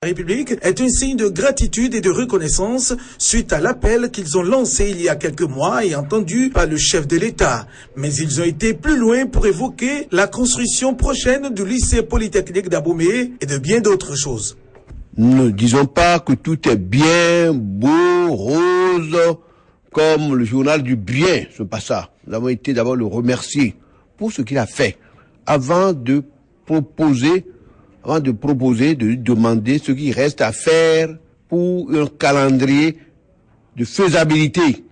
La République est un signe de gratitude et de reconnaissance suite à l'appel qu'ils ont lancé il y a quelques mois et entendu par le chef de l'État. Mais ils ont été plus loin pour évoquer la construction prochaine du lycée polytechnique d'Abomey et de bien d'autres choses. Ne disons pas que tout est bien, beau, rose, comme le journal du bien. Ce n'est pas ça. Nous avons été d'abord le remercier pour ce qu'il a fait avant de proposer, de lui demander ce qu'il reste à faire pour un calendrier de faisabilité.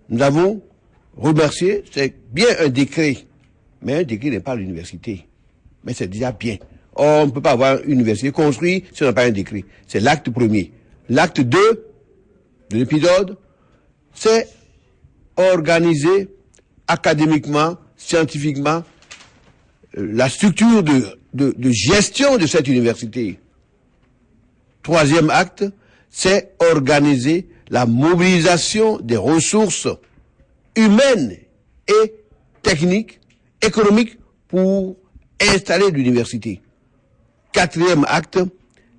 Nous avons remercié, c'est bien un décret, mais un décret n'est pas l'université. Mais c'est déjà bien. On ne peut pas avoir une université construite si on n'a pas un décret. C'est l'acte premier. L'acte 2 de l'épisode, c'est organiser académiquement, scientifiquement, la structure de gestion de cette université. Troisième acte, c'est organiser la mobilisation des ressources humaines et techniques, économiques pour installer l'université. Quatrième acte,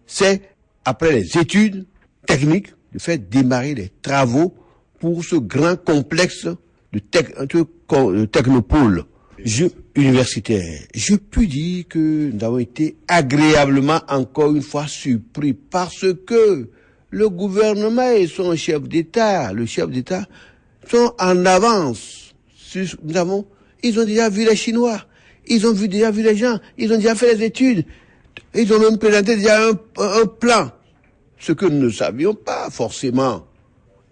c'est, après les études techniques, de faire démarrer les travaux pour ce grand complexe de technopôle universitaire. Je peux dire que nous avons été agréablement encore une fois surpris parce que le gouvernement et son chef d'État, le chef d'État, sont en avance. Ils ont déjà vu les Chinois, ils ont déjà vu les gens, ils ont déjà fait les études, ils ont même présenté déjà un plan. Ce que nous ne savions pas forcément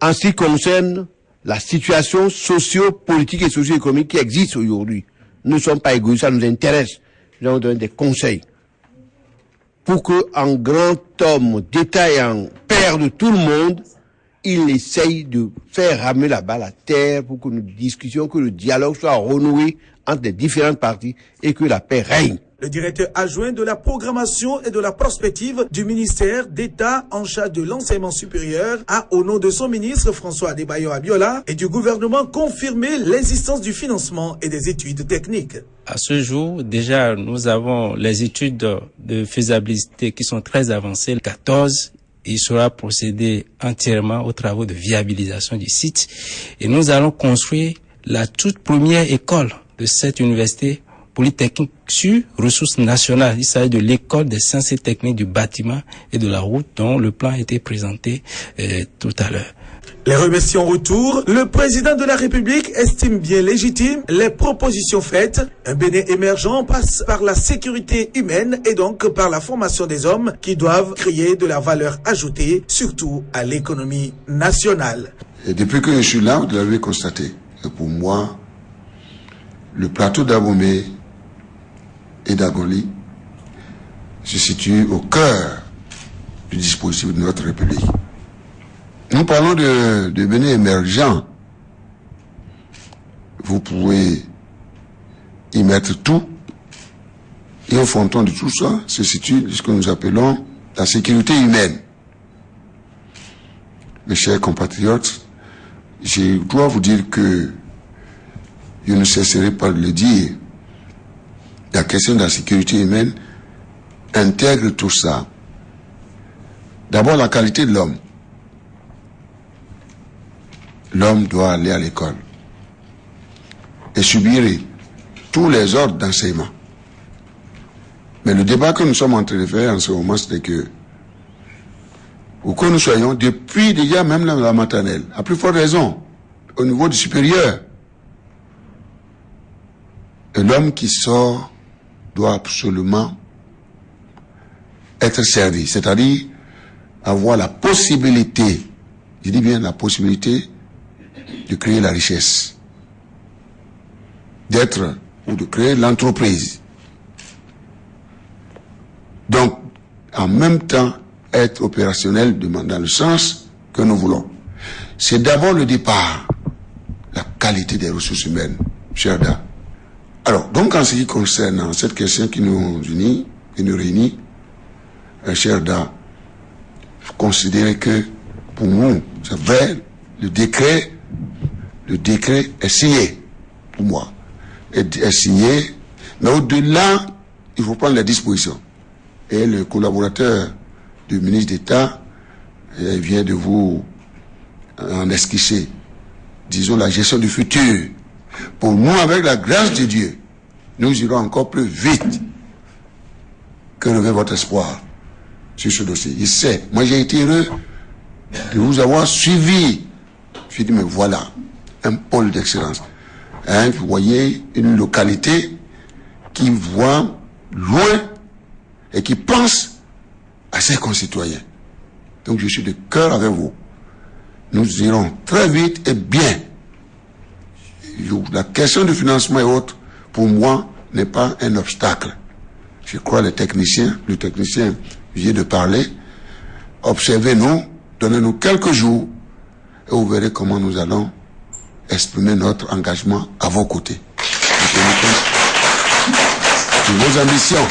en ce qui concerne la situation socio-politique et socio-économique qui existe aujourd'hui. Nous ne sommes pas égoïstes, ça nous intéresse. Nous allons donner des conseils pour que, en grand homme d'État et en père de tout le monde, il essaye de faire ramener la balle à terre pour que nous discutions, que le dialogue soit renoué entre les différentes parties et que la paix règne. Le directeur adjoint de la programmation et de la prospective du ministère d'État en charge de l'enseignement supérieur a, au nom de son ministre François Adebayo Abiola et du gouvernement, confirmé l'existence du financement et des études techniques. À ce jour, déjà, nous avons les études de faisabilité qui sont très avancées. Le 14, il sera procédé entièrement aux travaux de viabilisation du site et nous allons construire la toute première école de cette université polytechnique sur ressources nationales. Il s'agit de l'école des sciences et techniques du bâtiment et de la route dont le plan a été présenté tout à l'heure. Les remercie en retour. Le président de la République estime bien légitime les propositions faites. Un Bénin émergent passe par la sécurité humaine et donc par la formation des hommes qui doivent créer de la valeur ajoutée, surtout à l'économie nationale. Et depuis que je suis là, vous l'avez constaté. Et pour moi, le plateau d'Abomey et d'Agoli se situe au cœur du dispositif de notre République. Nous parlons de Bénin émergent. Vous pouvez y mettre tout. Et au fronton de tout ça se situe ce que nous appelons la sécurité humaine. Mes chers compatriotes, je dois vous dire que je ne cesserai pas de le dire. La question de la sécurité humaine intègre tout ça. D'abord, la qualité de l'homme. L'homme doit aller à l'école et subir tous les ordres d'enseignement. Mais le débat que nous sommes en train de faire en ce moment, c'est que, où que nous soyons, depuis déjà même la maternelle, à plus forte raison, au niveau du supérieur, l'homme qui sort doit absolument être servi, c'est-à-dire avoir la possibilité, je dis bien la possibilité, de créer la richesse, d'être ou de créer l'entreprise. Donc, en même temps, être opérationnel dans le sens que nous voulons. C'est d'abord le départ, la qualité des ressources humaines, cher Da. Alors, donc en ce qui concerne cette question qui nous unit, qui nous réunit, cher Da, vous considérez que pour nous, c'est vrai, le décret est signé, pour moi, est signé, mais au-delà, il faut prendre les dispositions. Et le collaborateur du ministre d'État vient de vous en esquisser, disons, la gestion du futur. Pour nous, avec la grâce de Dieu, nous irons encore plus vite que revêt votre espoir sur ce dossier. Il sait, moi j'ai été heureux de vous avoir suivi. Je dis, mais voilà, un pôle d'excellence. Hein, vous voyez une localité qui voit loin et qui pense à ses concitoyens. Donc je suis de cœur avec vous. Nous irons très vite et bien. La question du financement et autres, pour moi, n'est pas un obstacle. Je crois le technicien vient de parler. Observez-nous, donnez-nous quelques jours et vous verrez comment nous allons exprimer notre engagement à vos côtés. De vos ambitions.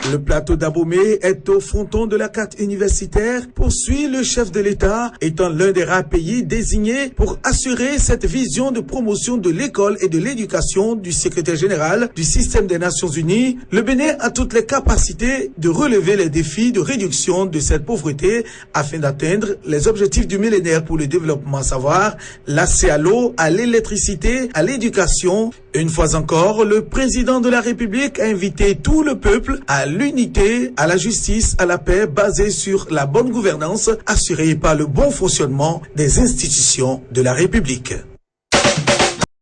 Le plateau d'Abomey est au fronton de la carte universitaire, poursuit le chef de l'État, étant l'un des rares pays désignés pour assurer cette vision de promotion de l'école et de l'éducation du secrétaire général du système des Nations Unies. Le Bénin a toutes les capacités de relever les défis de réduction de cette pauvreté afin d'atteindre les objectifs du millénaire pour le développement, à savoir l'accès à l'eau, à l'électricité, à l'éducation. Une fois encore, le président de la République a invité tout le peuple à l'unité, à la justice, à la paix basée sur la bonne gouvernance assurée par le bon fonctionnement des institutions de la République.